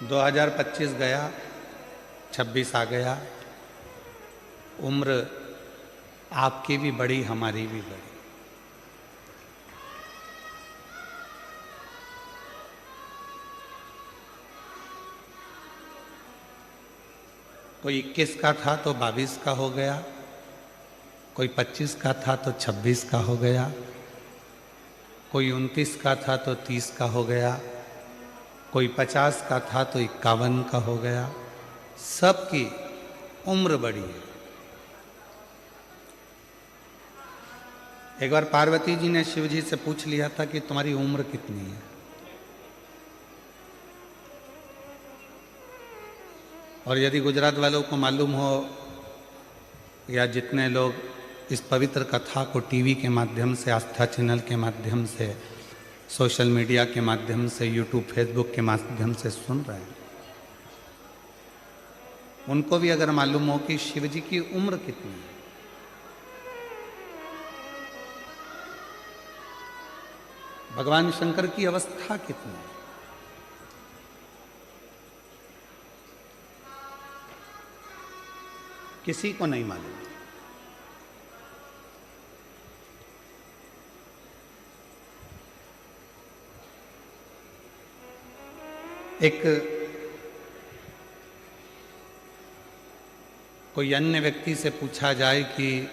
2025 गया, 26 आ गया। उम्र आपकी भी बढ़ी, हमारी भी बढ़ी। कोई 21 का था तो 22 का हो गया, कोई 25 का था तो 26 का हो गया, कोई 29 का था तो 30 का हो गया, कोई 50 का था तो 51 का हो गया। सबकी उम्र बढ़ी है। एक बार पार्वती जी ने शिव जी से पूछ लिया था कि तुम्हारी उम्र कितनी है। और यदि गुजरात वालों को मालूम हो, या जितने लोग इस पवित्र कथा को टीवी के माध्यम से, आस्था चैनल के माध्यम से, सोशल मीडिया के माध्यम से, यूट्यूब फेसबुक के माध्यम से सुन रहे हैं, उनको भी अगर मालूम हो कि शिव जी की उम्र कितनी है, भगवान शंकर की अवस्था कितनी है, किसी को नहीं मालूम। एक कोई अन्य व्यक्ति से पूछा जाए कि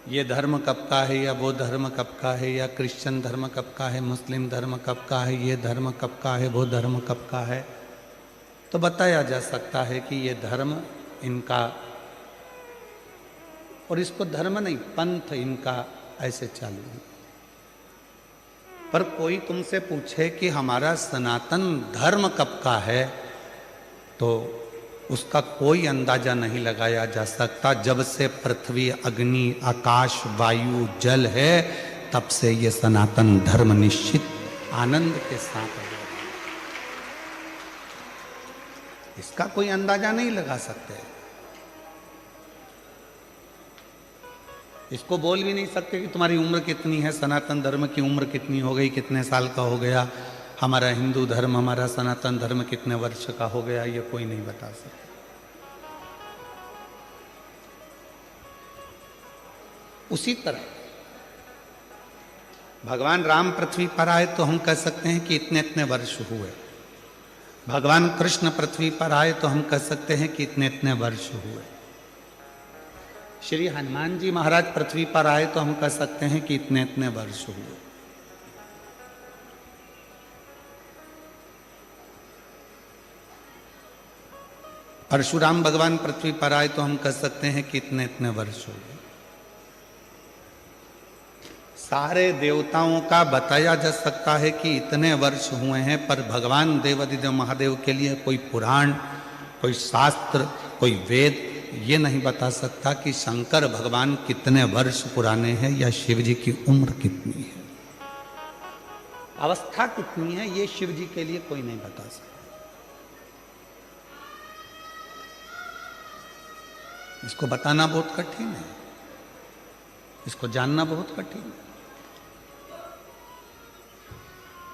ये धर्म कब का है, या वो धर्म कब का है, या क्रिश्चियन धर्म कब का है, मुस्लिम धर्म कब का है, ये धर्म कब का है, वो धर्म कब का है, तो बताया जा सकता है कि ये धर्म इनका, और इसको धर्म नहीं, पंथ इनका ऐसे चालू है। पर कोई तुमसे पूछे कि हमारा सनातन धर्म कब का है, तो उसका कोई अंदाजा नहीं लगाया जा सकता। जब से पृथ्वी, अग्नि, आकाश, वायु, जल है, तब से ये सनातन धर्म निश्चित आनंद के साथ है। इसका कोई अंदाजा नहीं लगा सकते, इसको बोल भी नहीं सकते कि तुम्हारी उम्र कितनी है, सनातन धर्म की उम्र कितनी हो गई, कितने साल का हो गया, हमारा हिंदू धर्म, हमारा सनातन धर्म कितने वर्ष का हो गया, ये कोई नहीं बता सकता। उसी तरह भगवान राम पृथ्वी पर आए तो हम कह सकते हैं कि इतने इतने वर्ष हुए, भगवान कृष्ण पृथ्वी पर आए तो हम कह सकते हैं कि इतने इतने वर्ष हुए, श्री हनुमान जी महाराज पृथ्वी पर आए तो हम कह सकते हैं कि इतने इतने वर्ष हुए। परशुराम भगवान पृथ्वी पर आए तो हम कह सकते हैं कि इतने इतने वर्ष हुए। सारे देवताओं का बताया जा सकता है कि इतने वर्ष हुए हैं, पर भगवान देवादिदेव महादेव के लिए कोई पुराण, कोई शास्त्र, कोई वेद ये नहीं बता सकता कि शंकर भगवान कितने वर्ष पुराने हैं, या शिव जी की उम्र कितनी है, अवस्था कितनी है, ये शिव जी के लिए कोई नहीं बता सकता। इसको बताना बहुत कठिन है, इसको जानना बहुत कठिन है।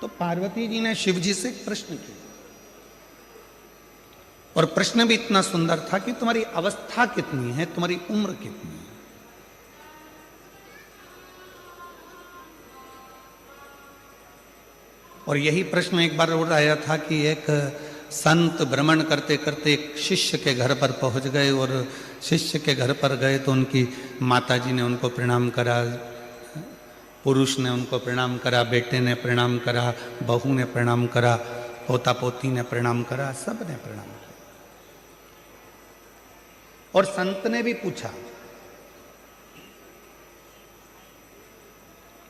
तो पार्वती जी ने शिव जी से एक प्रश्न किया, और प्रश्न भी इतना सुंदर था कि तुम्हारी अवस्था कितनी है, तुम्हारी उम्र कितनी है। और यही प्रश्न एक बार और आया था कि एक संत भ्रमण करते करते एक शिष्य के घर पर पहुंच गए, और शिष्य के घर पर गए तो उनकी माताजी ने उनको प्रणाम करा, पुरुष ने उनको प्रणाम करा, बेटे ने प्रणाम करा, बहू ने प्रणाम करा, पोता पोती ने प्रणाम करा, सब ने प्रणाम किया। और संत ने भी पूछा,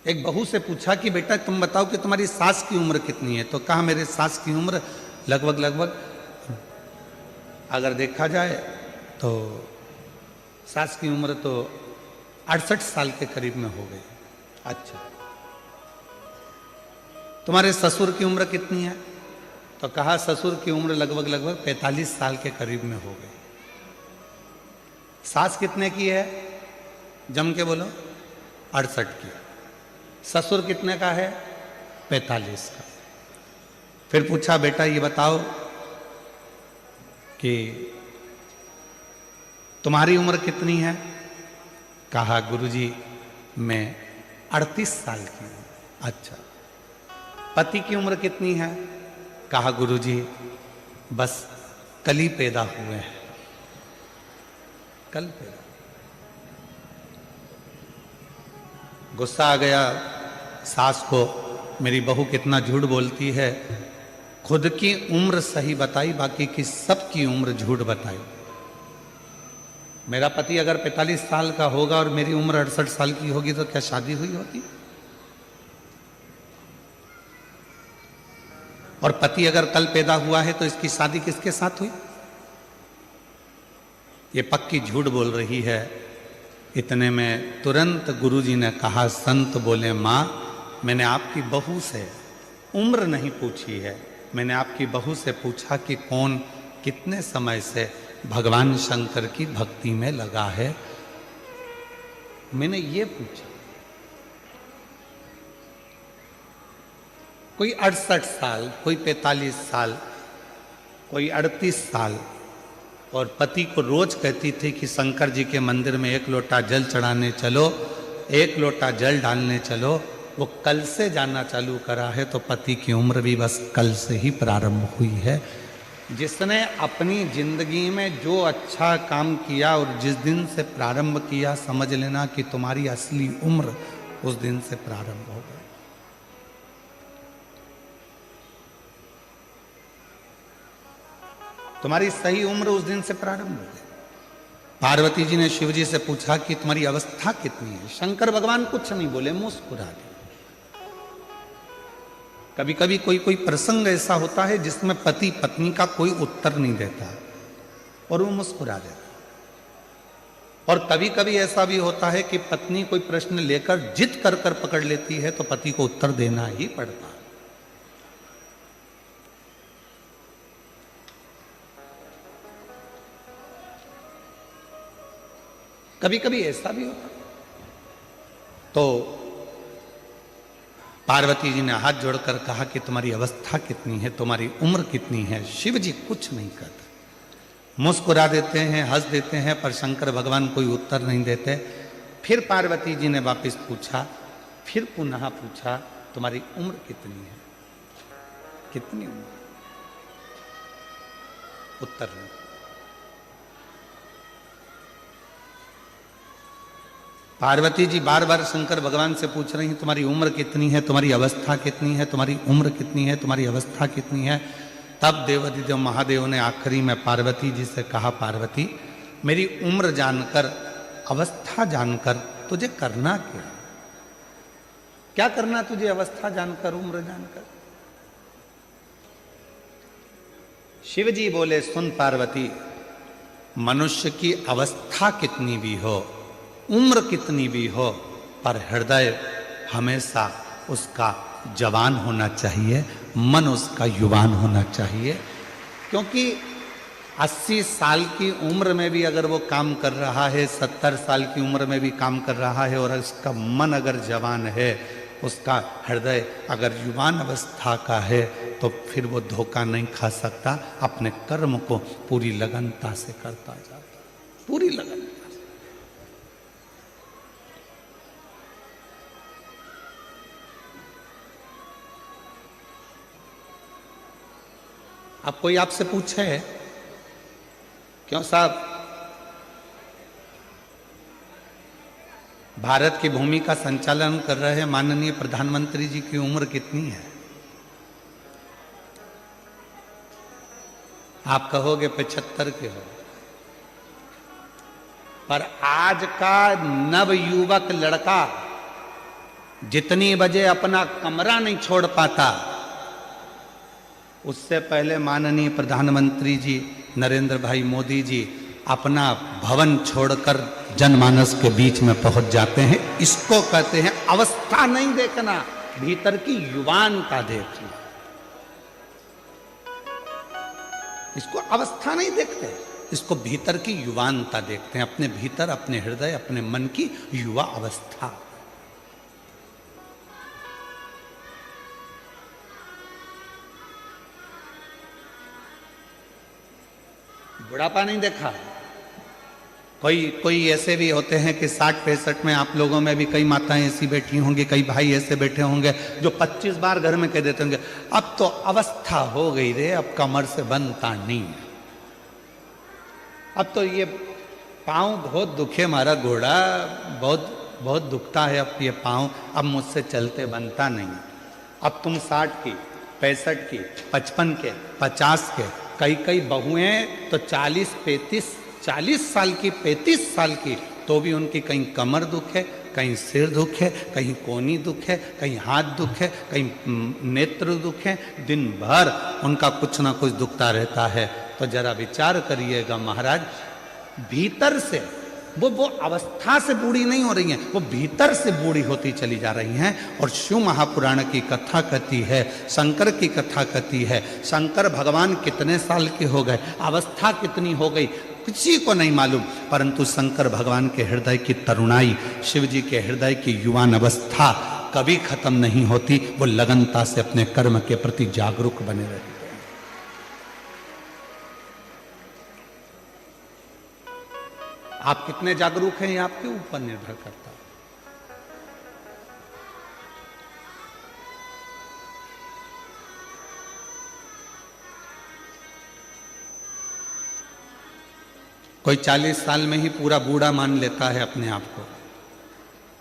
एक बहू से पूछा कि बेटा तुम बताओ कि तुम्हारी सास की उम्र कितनी है, तो कहा मेरे सास की उम्र लगभग अगर देखा जाए तो सास की उम्र तो 68 साल के करीब में हो गई। अच्छा, तुम्हारे ससुर की उम्र कितनी है, तो कहा ससुर की उम्र लगभग 45 साल के करीब में हो गई। सास कितने की है, जम के बोलो, 68 की। ससुर कितने का है, 45 का। फिर पूछा बेटा ये बताओ कि तुम्हारी उम्र कितनी है? कहा गुरुजी मैं 38 साल की हूं। अच्छा, पति की उम्र कितनी है? कहा गुरुजी बस कल ही पैदा हुए हैं, कल पैदा। गुस्सा आ गया सास को, मेरी बहू कितना झूठ बोलती है, खुद की उम्र सही बताई, बाकी की सबकी उम्र झूठ बताई। मेरा पति अगर 45 साल का होगा और मेरी उम्र 68 साल की होगी तो क्या शादी हुई होती? और पति अगर कल पैदा हुआ है तो इसकी शादी किसके साथ हुई? ये पक्की झूठ बोल रही है। इतने में तुरंत गुरुजी ने कहा, संत बोले माँ मैंने आपकी बहू से उम्र नहीं पूछी है, मैंने आपकी बहू से पूछा कि कौन कितने समय से भगवान शंकर की भक्ति में लगा है, मैंने ये पूछा। कोई 68 साल, कोई 45 साल, कोई 38 साल, और पति को रोज कहती थी कि शंकर जी के मंदिर में 1 लोटा जल चढ़ाने चलो, 1 लोटा जल डालने चलो। वो कल से जाना चालू करा है तो पति की उम्र भी बस कल से ही प्रारंभ हुई है। जिसने अपनी जिंदगी में जो अच्छा काम किया और जिस दिन से प्रारंभ किया, समझ लेना कि तुम्हारी असली उम्र उस दिन से प्रारंभ हो गई। तुम्हारी सही उम्र उस दिन से प्रारंभ हो गई। पार्वती जी ने शिव जी से पूछा कि तुम्हारी अवस्था कितनी है? शंकर भगवान कुछ नहीं बोले, मुस्कुरा दिए। कभी कभी कोई कोई प्रसंग ऐसा होता है जिसमें पति पत्नी का कोई उत्तर नहीं देता और वो मुस्कुरा देता। और कभी कभी ऐसा भी होता है कि पत्नी कोई प्रश्न लेकर जिद कर कर पकड़ लेती है तो पति को उत्तर देना ही पड़ता है। कभी कभी ऐसा भी होता। तो पार्वती जी ने हाथ जोड़कर कहा कि तुम्हारी अवस्था कितनी है, तुम्हारी उम्र कितनी है? शिव जी कुछ नहीं कहते, मुस्कुरा देते हैं, हंस देते हैं, पर शंकर भगवान कोई उत्तर नहीं देते। फिर पार्वती जी ने वापस पूछा, फिर पुनः पूछा तुम्हारी उम्र कितनी है? कितनी उम्र? उत्तर नहीं। पार्वती जी बार बार शंकर भगवान से पूछ रही हैं तुम्हारी उम्र कितनी है, तुम्हारी अवस्था कितनी है, तुम्हारी उम्र कितनी है, तुम्हारी अवस्था कितनी है। तब देवाधिदेव महादेव ने आखिरी में पार्वती जी से कहा, पार्वती मेरी उम्र जानकर, अवस्था जानकर तुझे करना क्या? क्या करना तुझे अवस्था जानकर, उम्र जानकर? शिव जी बोले, सुन पार्वती, मनुष्य की अवस्था कितनी भी हो, उम्र कितनी भी हो, पर हृदय हमेशा उसका जवान होना चाहिए, मन उसका युवान होना चाहिए। क्योंकि 80 साल की उम्र में भी अगर वो काम कर रहा है, 70 साल की उम्र में भी काम कर रहा है, और उसका मन अगर जवान है, उसका हृदय अगर युवान अवस्था का है, तो फिर वो धोखा नहीं खा सकता, अपने कर्म को पूरी लगनता से करता जाता, पूरी लगन। अब कोई आपसे पूछे, क्यों साहब भारत की भूमि का संचालन कर रहे माननीय प्रधानमंत्री जी की उम्र कितनी है? आप कहोगे 75 के हो, पर आज का नवयुवक लड़का जितनी बजे अपना कमरा नहीं छोड़ पाता, उससे पहले माननीय प्रधानमंत्री जी नरेंद्र भाई मोदी जी अपना भवन छोड़कर जनमानस के बीच में पहुंच जाते हैं। इसको कहते हैं अवस्था नहीं देखना, भीतर की युवानता देखना। इसको अवस्था नहीं देखते, इसको भीतर की युवानता देखते हैं, अपने भीतर, अपने हृदय, अपने मन की युवा अवस्था। बुढ़ापा नहीं देखा। कोई कोई ऐसे भी होते हैं कि 60-65 में, आप लोगों में भी कई माताएं ऐसी बैठी होंगी, कई भाई ऐसे बैठे होंगे जो 25 बार घर में कह देते होंगे अब तो अवस्था हो गई रे, अब कमर से बनता नहीं है, अब तो ये पाँव बहुत दुखे, हमारा घोड़ा बहुत बहुत दुखता है, अब ये पाँव, अब मुझसे चलते बनता नहीं। अब तुम 60 की, 65 की, 55 के, 50 के, कई कई बहुएं तो 40 साल की, 35 साल की, तो भी उनकी कहीं कमर दुख है, कहीं सिर दुख है, कहीं कोहनी दुख है, कहीं हाथ दुख है, कहीं नेत्र दुख है, दिन भर उनका कुछ ना कुछ दुखता रहता है। तो जरा विचार करिएगा महाराज, भीतर से वो अवस्था से बूढ़ी नहीं हो रही हैं, वो भीतर से बूढ़ी होती चली जा रही हैं। और शिव महापुराण की कथा कहती है, शंकर की कथा कहती है, शंकर भगवान कितने साल के हो गए, अवस्था कितनी हो गई, किसी को नहीं मालूम, परंतु शंकर भगवान के हृदय की तरुणाई, शिव जी के हृदय की युवान अवस्था कभी खत्म नहीं होती। वो लगनता से अपने कर्म के प्रति जागरूक बने रहते हैं। आप कितने जागरूक हैं ये आपके ऊपर निर्भर करता है। कोई 40 साल में ही पूरा बूढ़ा मान लेता है अपने आप को,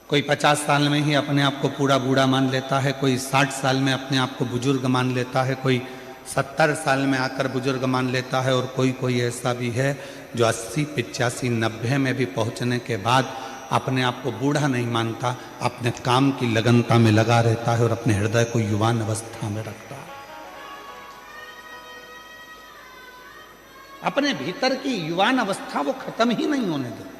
कोई 50 साल में ही अपने आप को पूरा बूढ़ा मान लेता है, कोई 60 साल में अपने आप को बुजुर्ग मान लेता है, कोई 70 साल में आकर बुजुर्ग मान लेता है, और कोई कोई ऐसा भी है जो 80, 85, 90 में भी पहुंचने के बाद अपने आप को बूढ़ा नहीं मानता, अपने काम की लगनता में लगा रहता है और अपने हृदय को युवान अवस्था में रखता है। अपने भीतर की युवान अवस्था वो खत्म ही नहीं होने दे।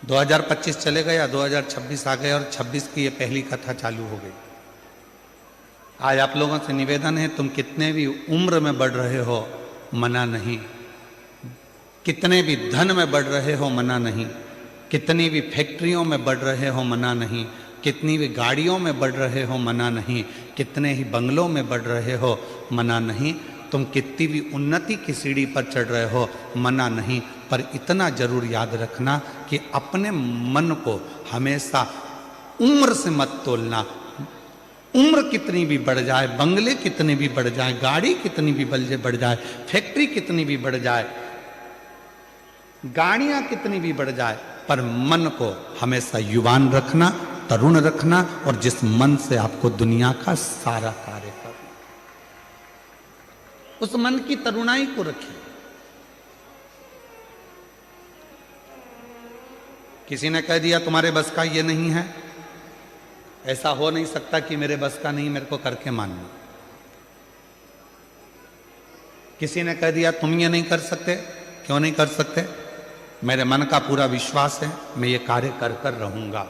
दो 2025 चले गया, 2026 आ गया और 26 की ये पहली कथा चालू हो गई। आज आप लोगों से निवेदन है, तुम कितने भी उम्र में बढ़ रहे हो मना नहीं, कितने भी धन में बढ़ रहे हो मना नहीं, कितनी भी फैक्ट्रियों में बढ़ रहे हो मना नहीं, कितनी भी गाड़ियों में बढ़ रहे हो मना नहीं, कितने ही बंगलों में बढ़ रहे हो मना नहीं, तुम कितनी भी उन्नति की सीढ़ी पर चढ़ रहे हो मना नहीं, पर इतना जरूर याद रखना कि अपने मन को हमेशा उम्र से मत तोलना। उम्र कितनी भी बढ़ जाए, बंगले कितने भी बढ़ जाए, गाड़ी कितनी भी बढ़ जाए, फैक्ट्री कितनी भी बढ़ जाए, गाड़ियां कितनी भी बढ़ जाए, पर मन को हमेशा युवान रखना, तरुण रखना, और जिस मन से आपको दुनिया का सारा कार्य करना, उस मन की तरुणाई को रखिए। किसी ने कह दिया तुम्हारे बस का ये नहीं है, ऐसा हो नहीं सकता कि मेरे बस का नहीं, मेरे को करके मानना। किसी ने कह दिया तुम ये नहीं कर सकते, क्यों नहीं कर सकते, मेरे मन का पूरा विश्वास है, मैं ये कार्य कर कर रहूंगा।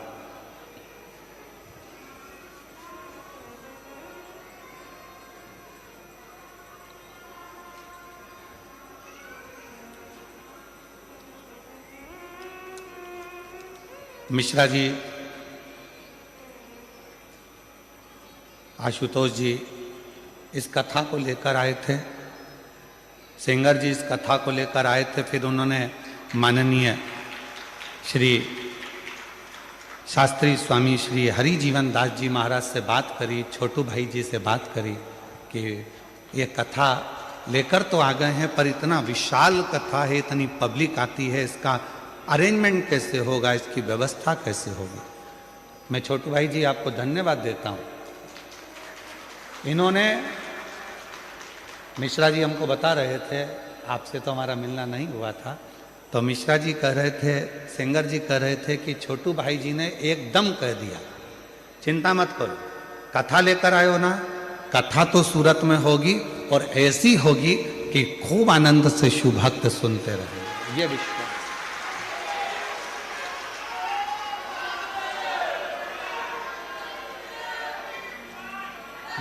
मिश्रा जी, आशुतोष जी इस कथा को लेकर आए थे, सेंगर जी इस कथा को लेकर आए थे, फिर उन्होंने माननीय श्री शास्त्री स्वामी श्री हरि जीवन दास जी महाराज से बात करी, छोटू भाई जी से बात करी कि ये कथा लेकर तो आ गए हैं, पर इतना विशाल कथा है, इतनी पब्लिक आती है, इसका अरेंजमेंट कैसे होगा, इसकी व्यवस्था कैसे होगी। मैं छोटू भाई जी आपको धन्यवाद देता हूँ। इन्होंने, मिश्रा जी हमको बता रहे थे, आपसे तो हमारा मिलना नहीं हुआ था, तो मिश्रा जी कह रहे थे, सेंगर जी कह रहे थे कि छोटू भाई जी ने एकदम कह दिया चिंता मत करो, कथा लेकर आयो ना, कथा तो सूरत में होगी और ऐसी होगी कि खूब आनंद से शिव भक्त सुनते रहे। ये विश्वास।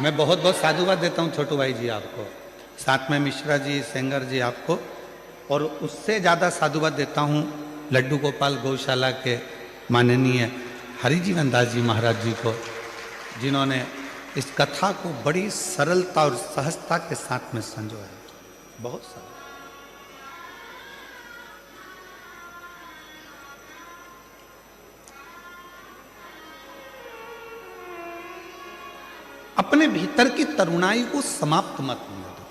मैं बहुत बहुत साधुवाद देता हूँ छोटू भाई जी आपको, साथ में मिश्रा जी, सेंगर जी आपको, और उससे ज़्यादा साधुवाद देता हूँ लड्डू गोपाल गौशाला के माननीय हरिजीवन दास जी महाराज जी को, जिन्होंने इस कथा को बड़ी सरलता और सहजता के साथ में संजोया, बहुत सरल। अपने भीतर की तरुणाई को समाप्त मत होने दो।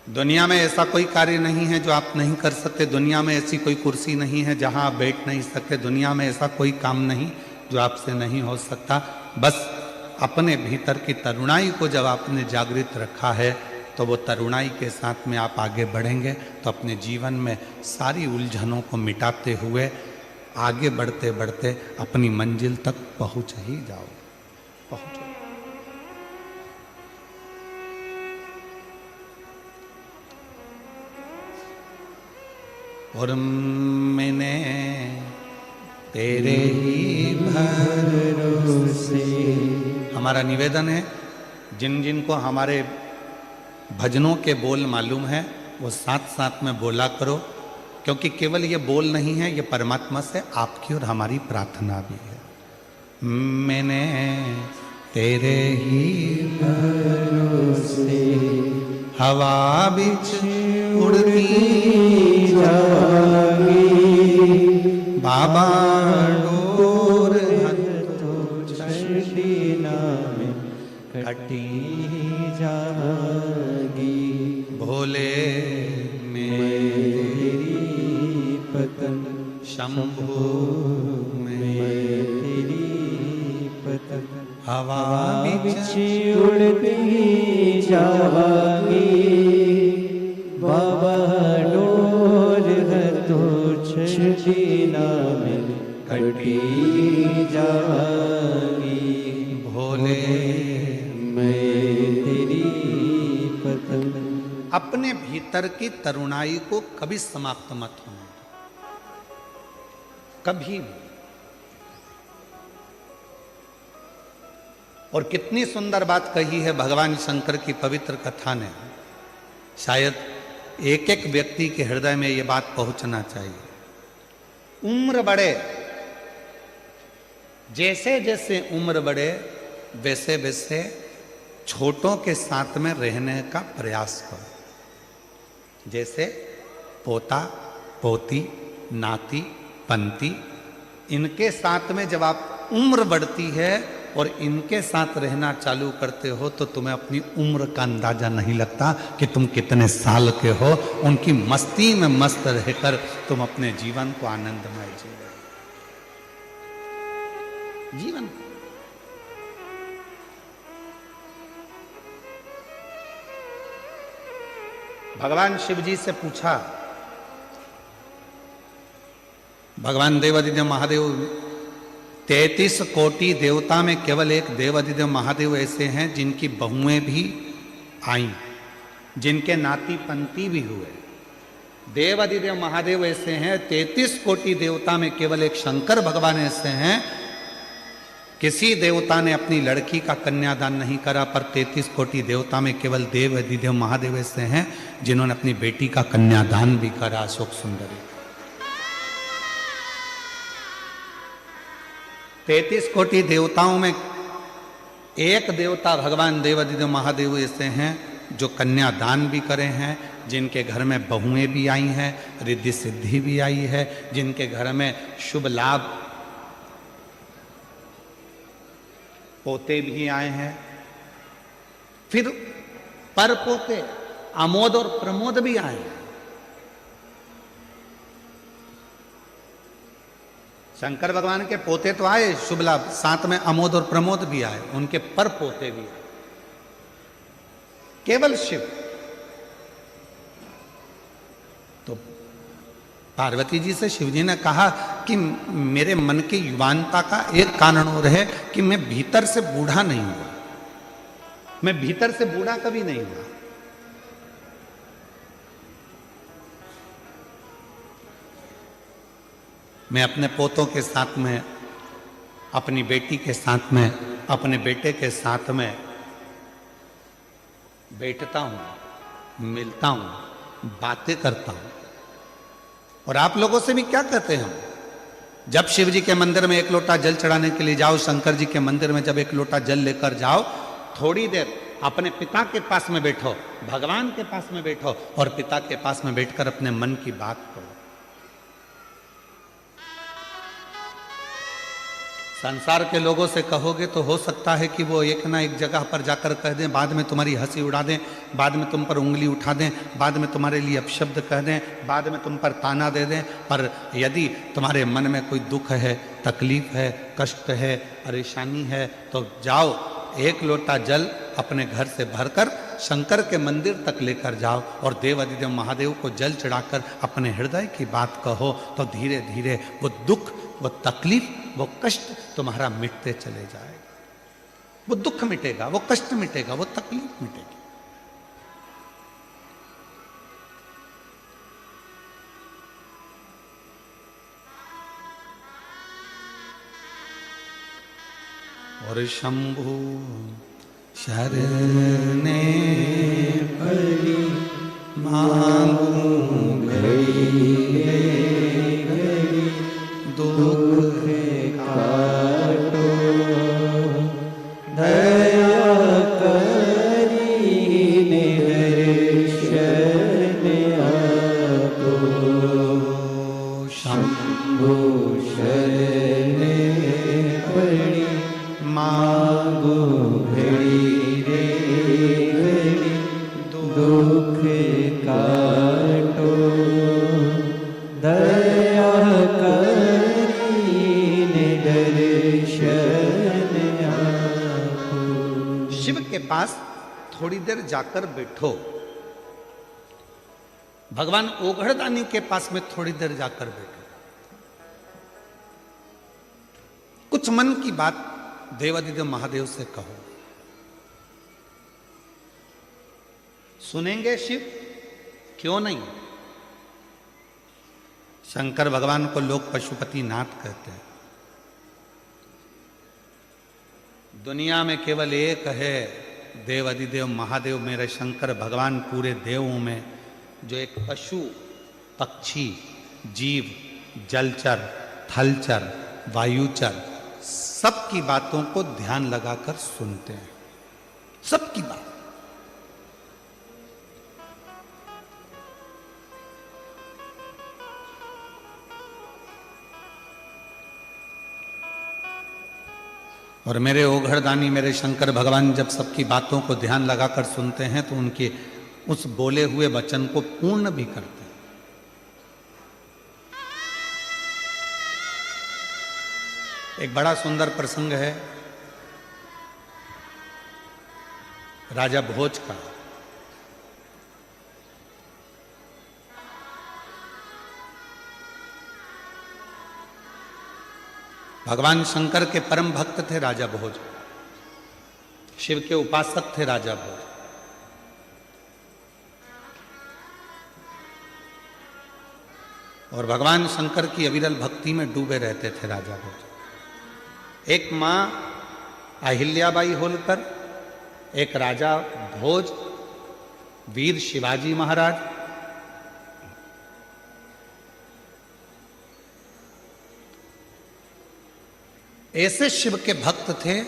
दुनिया में ऐसा कोई कार्य नहीं है जो आप नहीं कर सकते। दुनिया में ऐसी कोई कुर्सी नहीं है जहां आप बैठ नहीं सकते। दुनिया में ऐसा कोई काम नहीं जो आपसे नहीं हो सकता। बस अपने भीतर की तरुणाई को जब आपने जागृत रखा है तो वो तरुणाई के साथ में आप आगे बढ़ेंगे तो अपने जीवन में सारी उलझनों को मिटाते हुए आगे बढ़ते बढ़ते अपनी मंजिल तक पहुंच ही जाओ, पहुंचो। और मैंने तेरे ही भरोसे। हमारा निवेदन है, जिन जिन को हमारे भजनों के बोल मालूम है वो साथ साथ में बोला करो, क्योंकि केवल ये बोल नहीं है, ये परमात्मा से आपकी और हमारी प्रार्थना भी है। मैंने तेरे ही भरोसे हवा बिच उड़ती जागी, बाबा डोर में कटी जागी, भोले मेरी पतन शंभु मेरी पतन हवा बिच उड़ती जागी, बाबा डोर तो छीना में कटी जागी, भोले मेरी पतन। अपने भीतर की तरुणाई को कभी समाप्त मत होने दो, कभी भी। और कितनी सुंदर बात कही है भगवान शंकर की पवित्र कथा ने। शायद एक एक व्यक्ति के हृदय में ये बात पहुंचना चाहिए। उम्र बढ़े, जैसे जैसे उम्र बढ़े वैसे वैसे छोटों के साथ में रहने का प्रयास करो। जैसे पोता पोती नाती पंती, इनके साथ में जब आप उम्र बढ़ती है और इनके साथ रहना चालू करते हो तो तुम्हें अपनी उम्र का अंदाजा नहीं लगता कि तुम कितने साल के हो। उनकी मस्ती में मस्त रहकर तुम अपने जीवन को आनंदमय जी रहे हो। जीवन भगवान शिव जी से पूछा, भगवान देवादिदेव महादेव 33 कोटि देवता में केवल एक देवादिदेव महादेव ऐसे हैं जिनकी बहुएं भी आईं, जिनके नाती पंती भी हुए। देवादिदेव महादेव ऐसे हैं, 33 कोटि देवता में केवल एक शंकर भगवान ऐसे हैं। किसी देवता ने अपनी लड़की का कन्यादान नहीं करा, पर 33 कोटि देवता में केवल देवादिदेव महादेव ऐसे हैं जिन्होंने अपनी बेटी का कन्यादान भी करा, अशोक सुंदरी। 33 कोटि देवताओं में एक देवता भगवान देवादिदेव महादेव ऐसे हैं जो कन्यादान भी करे हैं, जिनके घर में बहुएं भी आई हैं, रिद्धि सिद्धि भी आई है, जिनके घर में शुभ लाभ पोते भी आए हैं, फिर पर पोते आमोद और प्रमोद भी आए हैं। शंकर भगवान के पोते तो आए शुभ लाभ, साथ में अमोद और प्रमोद भी आए, उनके पर पोते भी आए। केवल शिव तो पार्वती जी से शिव जी ने कहा कि मेरे मन की युवानता का एक कारण और है कि मैं भीतर से बूढ़ा नहीं हुआ, मैं भीतर से बूढ़ा कभी नहीं हुआ। मैं अपने पोतों के साथ में, अपनी बेटी के साथ में, अपने बेटे के साथ में बैठता हूं, मिलता हूं, बातें करता हूं। और आप लोगों से भी क्या कहते हैं हम जब शिव जी के मंदिर में एक लोटा जल चढ़ाने के लिए जाओ, शंकर जी के मंदिर में जब एक लोटा जल लेकर जाओ, थोड़ी देर अपने पिता के पास में बैठो, भगवान के पास में बैठो और पिता के पास में बैठकर अपने मन की बात करो। संसार के लोगों से कहोगे तो हो सकता है कि वो एक ना एक जगह पर जाकर कह दें, बाद में तुम्हारी हंसी उड़ा दें, बाद में तुम पर उंगली उठा दें, बाद में तुम्हारे लिए अपशब्द कह दें, बाद में तुम पर ताना दे दें। पर यदि तुम्हारे मन में कोई दुख है, तकलीफ है, कष्ट है, परेशानी है, तो जाओ एक लोटा जल अपने घर से भरकर शंकर के मंदिर तक लेकर जाओ और देव अधिदेव महादेव को जल चढ़ाकर अपने हृदय की बात कहो, तो धीरे धीरे वो दुख, वो तकलीफ, वो कष्ट तुम्हारा मिटते चले जाएगा। वो दुख मिटेगा, वो कष्ट मिटेगा, वो तकलीफ मिटेगी। और शंभु शरणे पड़ी मांगू घड़ी घड़ी दुख काटो दया करीने दर्शन आपो। शंभु शरणे पड़ी मांगो घड़ी रे घड़ी दुख काटो दया करीने दर्शन आपो। शिव के पास थोड़ी देर जाकर बैठो, भगवान ओघड़दानी के पास में थोड़ी देर जाकर बैठो। कुछ मन की बात देवाधिदेव महादेव से कहो। सुनेंगे शिव? क्यों नहीं। शंकर भगवान को लोग पशुपति नाथ कहते हैं। दुनिया में केवल एक है देव अधिदेव महादेव, मेरे शंकर भगवान पूरे देवों में, जो एक पशु, पक्षी, जीव, जलचर, थलचर, वायुचर सबकी बातों को ध्यान लगाकर सुनते हैं, सबकी बात। और मेरे ओघड़दानी, मेरे शंकर भगवान जब सबकी बातों को ध्यान लगाकर सुनते हैं तो उनके उस बोले हुए वचन को पूर्ण भी करते हैं। एक बड़ा सुंदर प्रसंग है राजा भोज का। भगवान शंकर के परम भक्त थे राजा भोज, शिव के उपासक थे राजा भोज। और भगवान शंकर की अविरल भक्ति में डूबे रहते थे राजा भोज। एक मां अहिल्याबाई होलकर, एक राजा भोज, वीर शिवाजी महाराज, ऐसे शिव के भक्त थे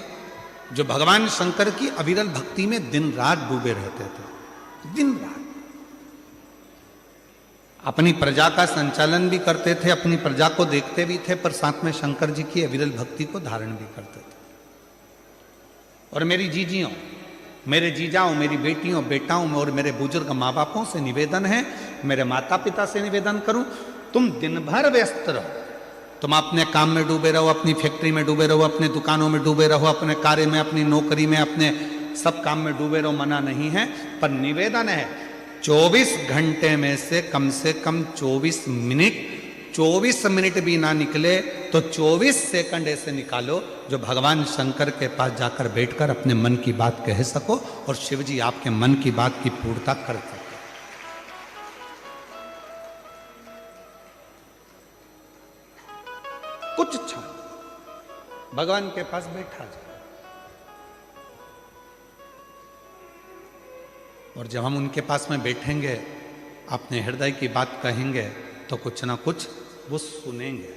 जो भगवान शंकर की अविरल भक्ति में दिन रात डूबे रहते थे। दिन रात अपनी प्रजा का संचालन भी करते थे, अपनी प्रजा को देखते भी थे, पर साथ में शंकर जी की अविरल भक्ति को धारण भी करते थे। और मेरी जीजियों, मेरे जीजाओं, मेरी बेटियों, बेटाओं और मेरे बुजुर्ग माँ बापों से निवेदन है, मेरे माता पिता से निवेदन करूं, तुम दिन भर व्यस्त रहो, तुम अपने काम में डूबे रहो, अपनी फैक्ट्री में डूबे रहो, अपने दुकानों में डूबे रहो, अपने कार्य में, अपनी नौकरी में, अपने सब काम में डूबे रहो, मना नहीं है। पर निवेदन है 24 घंटे में से कम 24 मिनट भी ना निकले तो 24 सेकंड ऐसे निकालो जो भगवान शंकर के पास जाकर बैठकर अपने मन की बात कह सको और शिव जी आपके मन की बात की पूर्णता कर सके। कुछ क्षण भगवान के पास बैठा जाए और जब हम उनके पास में बैठेंगे, अपने हृदय की बात कहेंगे, तो कुछ ना कुछ वो सुनेंगे।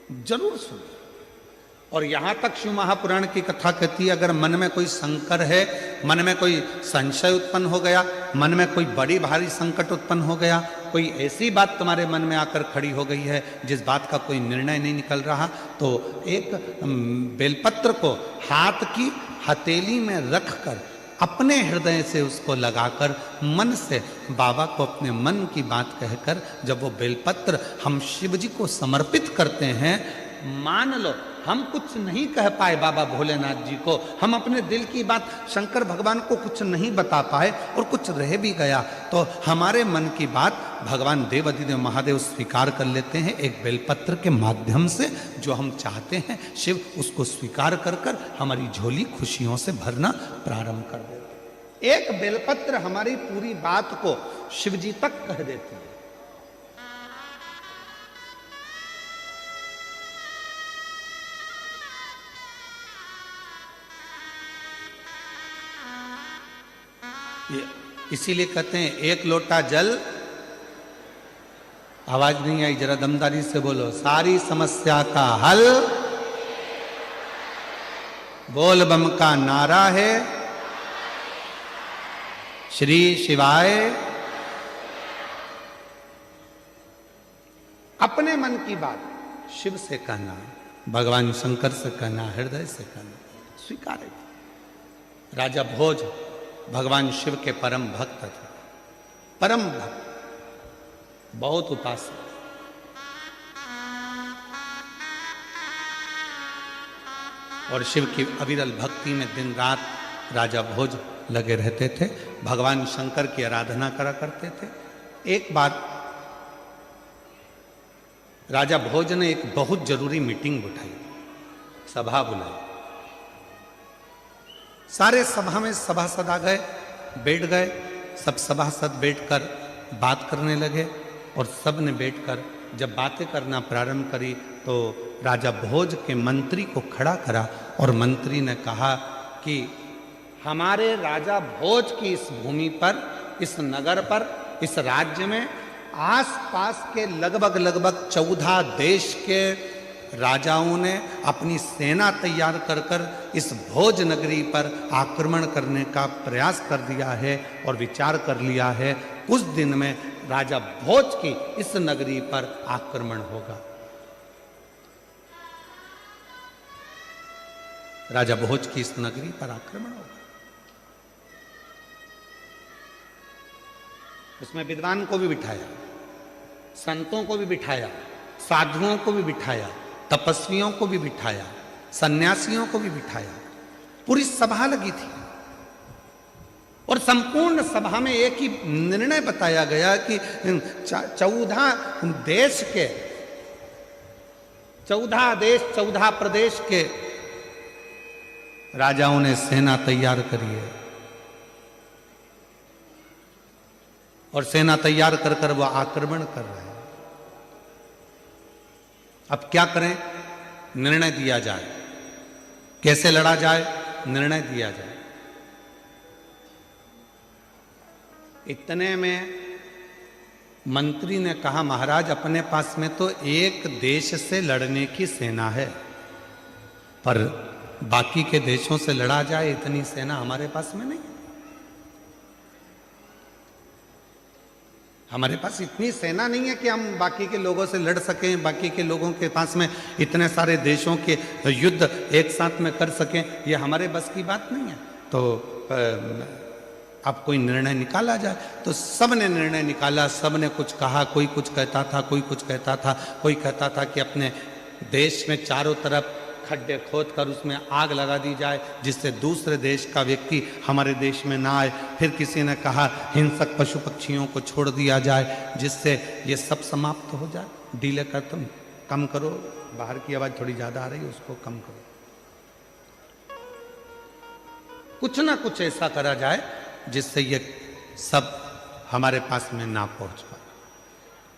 जरूर सुनिए। और यहां तक शिव महापुराण की कथा कहती है, अगर मन में कोई संकर है, मन में कोई संशय उत्पन्न हो गया, मन में कोई बड़ी भारी संकट उत्पन्न हो गया, कोई ऐसी बात तुम्हारे मन में आकर खड़ी हो गई है जिस बात का कोई निर्णय नहीं निकल रहा, तो एक बेलपत्र को हाथ की हथेली में रखकर अपने हृदय से उसको लगाकर मन से बाबा को अपने मन की बात कहकर जब वो बेलपत्र हम शिव जी को समर्पित करते हैं, मान लो हम कुछ नहीं कह पाए बाबा भोलेनाथ जी को, हम अपने दिल की बात शंकर भगवान को कुछ नहीं बता पाए और कुछ रह भी गया, तो हमारे मन की बात भगवान देवाधिदेव महादेव स्वीकार कर लेते हैं एक बेलपत्र के माध्यम से। जो हम चाहते हैं शिव उसको स्वीकार कर कर हमारी झोली खुशियों से भरना प्रारंभ कर देते हैं। एक बेलपत्र हमारी पूरी बात को शिव जी तक कह देती है। इसीलिए कहते हैं एक लोटा जल, आवाज नहीं आई, जरा दमदारी से बोलो, सारी समस्या का हल बोल बम का नारा है, श्री शिवाय। अपने मन की बात शिव से कहना, भगवान शंकर से कहना, हृदय से कहना, स्वीकार है। राजा भोज भगवान शिव के परम भक्त थे, परम भक्त, बहुत उपासक। और शिव की अविरल भक्ति में दिन रात राजा भोज लगे रहते थे, भगवान शंकर की आराधना करा करते थे। एक बार राजा भोज ने एक बहुत जरूरी मीटिंग बुलाई, सभा बुलाई। सारे सभा में सभासद आ गए, बैठ गए, सब सभासद बैठकर बात करने लगे। और सब ने बैठकर जब बातें करना प्रारंभ करी तो राजा भोज के मंत्री को खड़ा करा और मंत्री ने कहा कि हमारे राजा भोज की इस भूमि पर, इस नगर पर, इस राज्य में आसपास के लगभग 14 देश के राजाओं ने अपनी सेना तैयार कर कर इस भोज नगरी पर आक्रमण करने का प्रयास कर दिया है और विचार कर लिया है कुछ दिन में राजा भोज की इस नगरी पर आक्रमण होगा। राजा भोज की इस नगरी पर आक्रमण होगा। उसमें विद्वान को भी बिठाया, संतों को भी बिठाया, साधुओं को भी बिठाया, तपस्वियों को भी बिठाया, सन्यासियों को भी बिठाया। पूरी सभा लगी थी और संपूर्ण सभा में एक ही निर्णय बताया गया कि 14 देश के 14 प्रदेश के राजाओं ने सेना तैयार करी है और सेना तैयार कर कर वह आक्रमण कर रहे हैं। अब क्या करें? निर्णय दिया जाए, कैसे लड़ा जाए, निर्णय दिया जाए। इतने में मंत्री ने कहा, महाराज अपने पास में तो एक देश से लड़ने की सेना है, पर बाकी के देशों से लड़ा जाए इतनी सेना हमारे पास में नहीं। हमारे पास इतनी सेना नहीं है कि हम बाकी के लोगों से लड़ सकें, बाकी के लोगों के पास में इतने सारे देशों के युद्ध एक साथ में कर सकें, ये हमारे बस की बात नहीं है। तो अब कोई निर्णय निकाला जाए। तो सब ने निर्णय निकाला, सब ने कुछ कहा, कोई कुछ कहता था, कोई कुछ कहता था। कोई कहता था कि अपने देश में चारों तरफ खड्डे खोद कर उसमें आग लगा दी जाए जिससे दूसरे देश का व्यक्ति हमारे देश में ना आए। फिर किसी ने कहा हिंसक पशु पक्षियों को छोड़ दिया जाए जिससे ये सब समाप्त हो जाए। डीले कर तुम कम करो, बाहर की आवाज़ थोड़ी ज़्यादा आ रही है, उसको कम करो। कुछ ना कुछ ऐसा करा जाए जिससे ये सब हमारे पास में ना पहुंच पाए,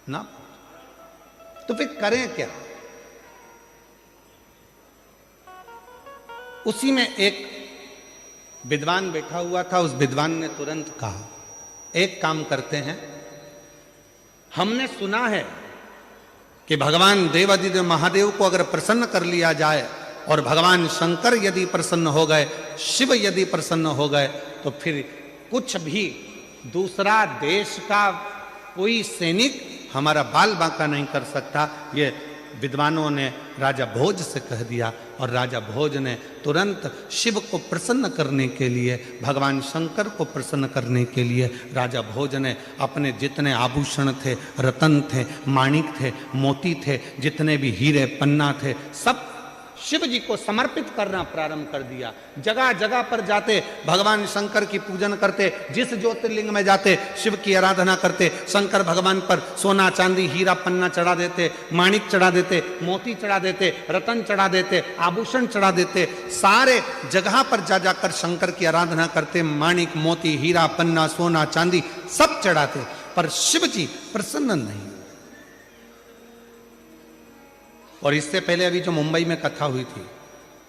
ना पहुंच। तो फिर करें क्या? उसी में एक विद्वान बैठा हुआ था। उस विद्वान ने तुरंत कहा, एक काम करते हैं, हमने सुना है कि भगवान देवादिदेव महादेव को अगर प्रसन्न कर लिया जाए और भगवान शंकर यदि प्रसन्न हो गए, शिव यदि प्रसन्न हो गए, तो फिर कुछ भी दूसरा देश का कोई सैनिक हमारा बाल बांका नहीं कर सकता। ये विद्वानों ने राजा भोज से कह दिया और राजा भोज ने तुरंत शिव को प्रसन्न करने के लिए, भगवान शंकर को प्रसन्न करने के लिए राजा भोज ने अपने जितने आभूषण थे, रतन थे, माणिक थे, मोती थे, जितने भी हीरे पन्ना थे, सब शिव जी को समर्पित करना प्रारंभ कर दिया। जगह जगह पर जाते भगवान शंकर की पूजन करते, जिस ज्योतिर्लिंग में जाते शिव की आराधना करते, शंकर भगवान पर सोना चांदी हीरा पन्ना चढ़ा देते, माणिक चढ़ा देते, मोती चढ़ा देते, रतन चढ़ा देते, आभूषण चढ़ा देते, सारे जगह पर जा जाकर शंकर की आराधना करते, माणिक मोती हीरा पन्ना सोना चांदी सब चढ़ाते, पर शिव जी प्रसन्न नहीं। और इससे पहले अभी जो मुंबई में कथा हुई थी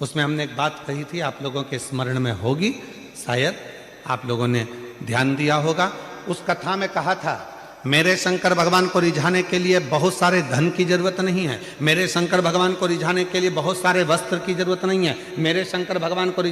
उसमें हमने एक बात कही थी, आप लोगों के स्मरण में होगी, शायद आप लोगों ने ध्यान दिया होगा। उस कथा में कहा था, मेरे शंकर भगवान को रिझाने के लिए बहुत सारे धन की जरूरत नहीं है, मेरे शंकर भगवान को रिझाने के लिए बहुत सारे वस्त्र की जरूरत नहीं है, मेरे शंकर भगवान को